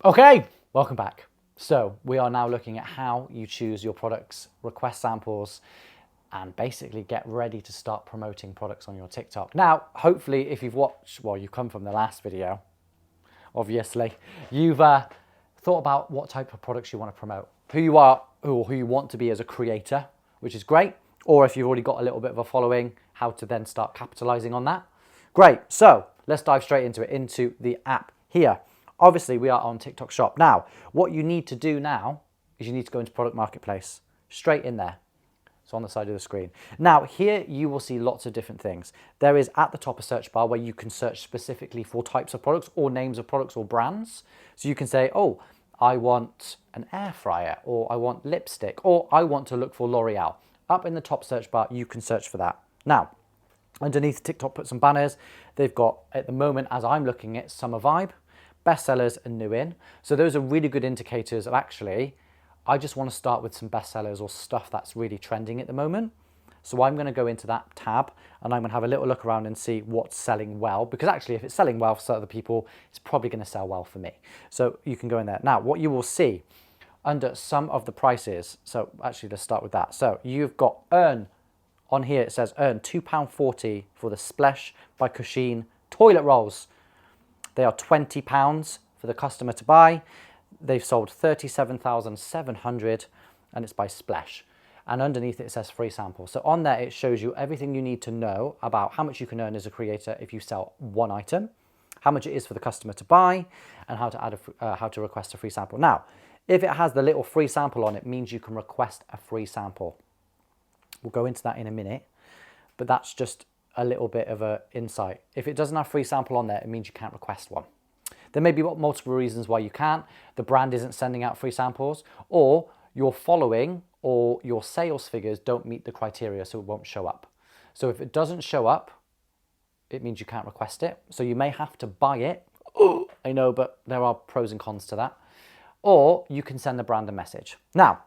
Okay, welcome back. So we are now looking at how you choose your products, request samples, and basically get ready to start promoting products on your TikTok. Now, hopefully if you've watched, well, you've come from the last video, obviously, you've thought about what type of products you want to promote, who you are or who you want to be as a creator, which is great. Or if you've already got a little bit of a following, how to then start capitalizing on that. Great, so let's dive straight into it, into the app here. Obviously, we are on TikTok Shop. Now, what you need to do now is you need to go into Product Marketplace, straight in there. It's on the side of the screen. Now, here you will see lots of different things. There is at the top a search bar where you can search specifically for types of products or names of products or brands. So you can say, oh, I want an air fryer, or I want lipstick, or I want to look for L'Oreal. Up in the top search bar, you can search for that. Now, underneath, TikTok put some banners. They've got, at the moment, as I'm looking at, Summer Vibe, bestsellers, and new in. So those are really good indicators of actually, I just want to start with some bestsellers or stuff that's really trending at the moment. So I'm going to go into that tab and I'm going to have a little look around and see what's selling well, because actually if it's selling well for other people, it's probably going to sell well for me. So you can go in there. Now, what you will see under some of the prices, so actually let's start with that. So you've got earn, on here it says earn £2.40 for the Splash by Cusheen toilet rolls. They are £20 for the customer to buy. They've sold 37,700 and it's by Splash. And underneath it says free sample. So on there, it shows you everything you need to know about how much you can earn as a creator if you sell one item, how much it is for the customer to buy, and how to add how to request a free sample. Now, if it has the little free sample on it, means you can request a free sample. We'll go into that in a minute, but that's just a little bit of an insight. If it doesn't have free sample on there, it means you can't request one. There may be multiple reasons why you can't. The brand isn't sending out free samples, or your following or your sales figures don't meet the criteria, so it won't show up. So if it doesn't show up, it means you can't request it. So you may have to buy it. Oh, I know, but there are pros and cons to that. Or you can send the brand a message. Now,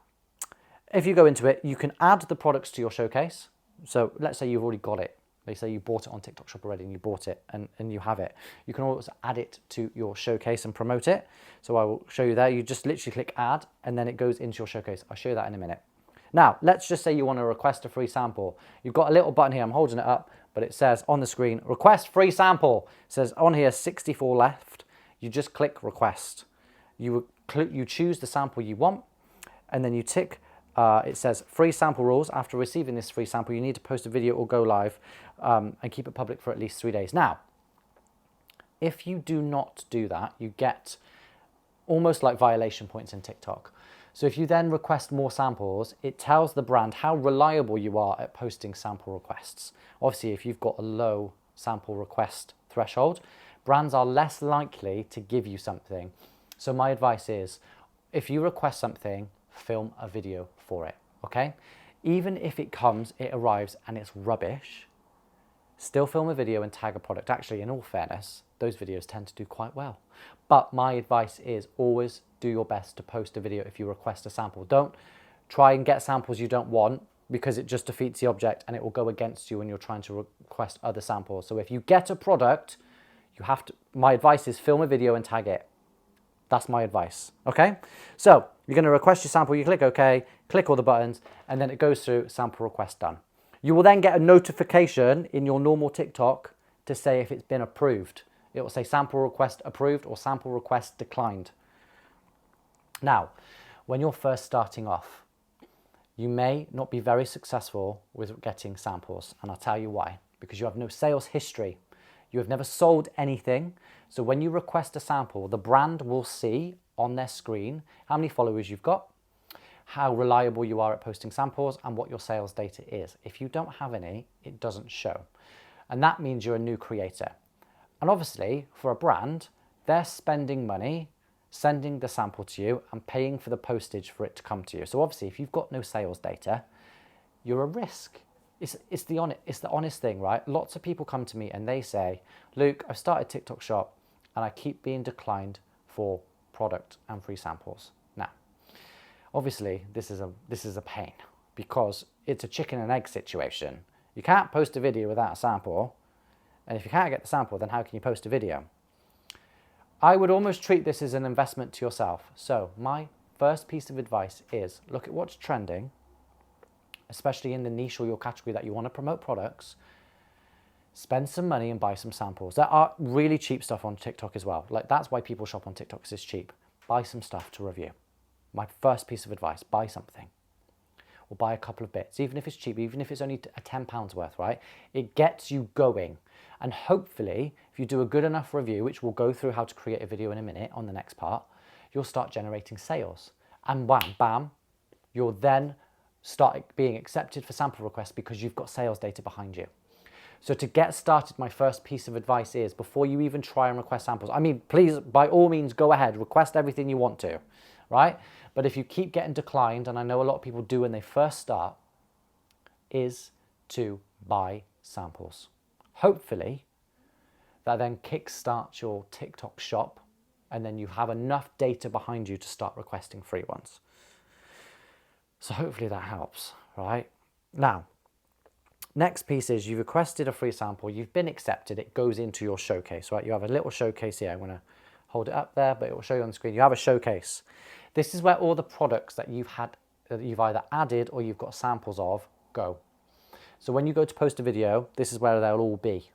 if you go into it, you can add the products to your showcase. So let's say you've already got it. They say you bought it on TikTok Shop already and you bought it and you have it. You can also add it to your showcase and promote it. So I will show you there. You just literally click add and then it goes into your showcase. I'll show you that in a minute. Now, let's just say you want to request a free sample. You've got a little button here. I'm holding it up, but it says on the screen, request free sample. It says on here, 64 left. You just click request. You choose the sample you want and then you tick it says free sample rules. After receiving this free sample, you need to post a video or go live and keep it public for at least 3 days. Now, if you do not do that, you get almost like violation points in TikTok. So if you then request more samples, it tells the brand how reliable you are at posting sample requests. Obviously, if you've got a low sample request threshold, brands are less likely to give you something. So my advice is, if you request something, film a video for it, okay? Even if it arrives and it's rubbish, still film a video and tag a product. Actually, in all fairness, those videos tend to do quite well. But my advice is always do your best to post a video if you request a sample. Don't try and get samples you don't want, because it just defeats the object and it will go against you when you're trying to request other samples. So if you get a product, my advice is film a video and tag it. That's my advice, okay? So you're going to request your sample, you click OK, click all the buttons, and then it goes through sample request done. You will then get a notification in your normal TikTok to say if it's been approved. It will say sample request approved or sample request declined. Now, when you're first starting off, you may not be very successful with getting samples, and I'll tell you why. Because you have no sales history. You have never sold anything. So when you request a sample, the brand will see on their screen how many followers you've got, how reliable you are at posting samples, and what your sales data is. If you don't have any, it doesn't show. And that means you're a new creator. And obviously, for a brand, they're spending money sending the sample to you and paying for the postage for it to come to you. So obviously, if you've got no sales data, you're a risk. It's the honest thing, right? Lots of people come to me and they say, Luke, I've started TikTok Shop and I keep being declined for product and free samples. Now, obviously, this is a pain because it's a chicken and egg situation. You can't post a video without a sample, and if you can't get the sample, then how can you post a video? I would almost treat this as an investment to yourself. So my first piece of advice is look at what's trending, especially in the niche or your category that you want to promote products. Spend some money and buy some samples. There are really cheap stuff on TikTok as well. Like, that's why people shop on TikTok, because it's cheap. Buy some stuff to review. My first piece of advice, buy something. Or buy a couple of bits, even if it's cheap, even if it's only a £10 worth, right? It gets you going. And hopefully, if you do a good enough review, which we'll go through how to create a video in a minute on the next part, you'll start generating sales. And bam, bam, you'll then start being accepted for sample requests because you've got sales data behind you. So to get started, my first piece of advice is, before you even try and request samples, I mean, please, by all means, go ahead, request everything you want to, right? But if you keep getting declined, and I know a lot of people do when they first start, is to buy samples. Hopefully, that then kickstarts your TikTok shop, and then you have enough data behind you to start requesting free ones. So hopefully that helps, right? Now, next piece is you've requested a free sample, you've been accepted, it goes into your showcase, right? You have a little showcase here. I'm going to hold it up there, but it will show you on the screen. You have a showcase. This is where all the products that you've either added or you've got samples of go. So when you go to post a video, this is where they'll all be.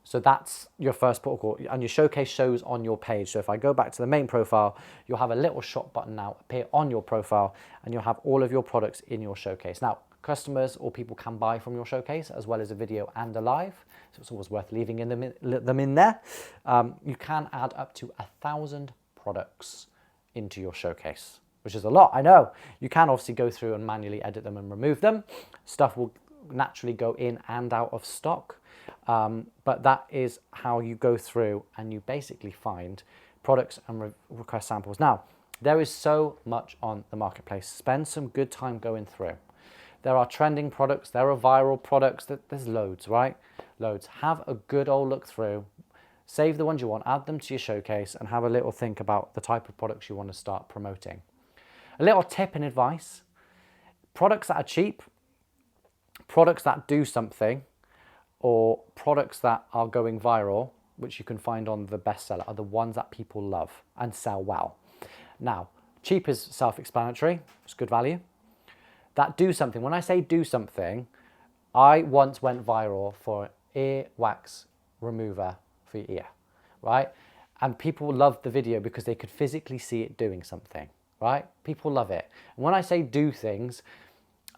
So that's your first protocol, and your showcase shows on your page. So if I go back to the main profile, you'll have a little shop button now appear on your profile, and you'll have all of your products in your showcase. Now, customers or people can buy from your showcase as well as a video and a live, so it's always worth leaving them in there. You can add up to 1,000 products into your showcase, which is a lot, I know. You can obviously go through and manually edit them and remove them. Stuff will naturally go in and out of stock, but that is how you go through and you basically find products and request samples. Now, there is so much on the marketplace. Spend some good time going through. There are trending products, there are viral products, there's loads, right? Loads. Have a good old look through, save the ones you want, add them to your showcase, and have a little think about the type of products you want to start promoting. A little tip and advice: products that are cheap, products that do something, or products that are going viral, which you can find on the bestseller, are the ones that people love and sell well. Now, cheap is self-explanatory, it's good value. That do something, when I say do something, I once went viral for ear wax remover for your ear, right? And people loved the video because they could physically see it doing something, right? People love it. And when I say do things,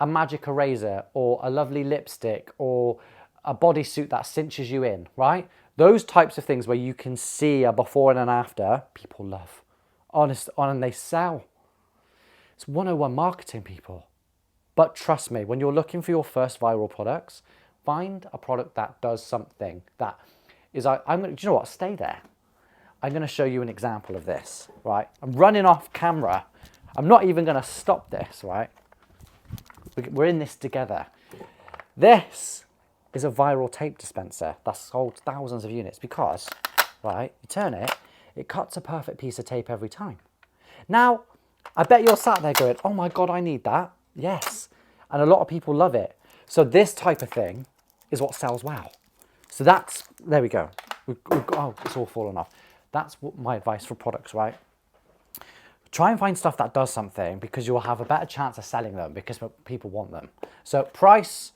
a magic eraser or a lovely lipstick or a bodysuit that cinches you in, right? Those types of things where you can see a before and an after, people love. Honest, and they sell. It's 101 marketing, people. But trust me, when you're looking for your first viral products, find a product that does something that is, do you know what, stay there. I'm going to show you an example of this, right? I'm running off camera. I'm not even going to stop this, right? We're in this together. This is a viral tape dispenser that's sold thousands of units because, right, you turn it, it cuts a perfect piece of tape every time. Now, I bet you're sat there going, oh my God, I need that. Yes, and a lot of people love it. So this type of thing is what sells well. So that's, there we go. Oh, it's all fallen off. That's what my advice for products, right? Try and find stuff that does something because you'll have a better chance of selling them because people want them. So price,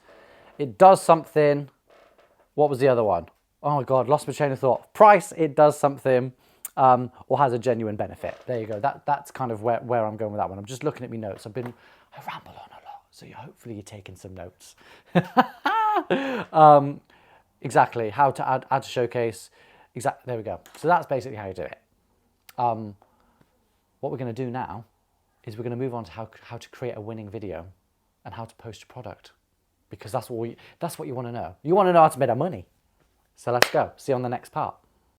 it does something. What was the other one? Oh my God, lost my train of thought. Price, it does something. Or has a genuine benefit. There you go. That's kind of where I'm going with that one. I'm just looking at my notes. I ramble on a lot, so hopefully you're taking some notes. Exactly, how to add to showcase. There we go. So that's basically how you do it. What we're going to do now is we're going to move on to how to create a winning video and how to post your product, because that's what you want to know. You want to know how to make that money. So let's go. See you on the next part.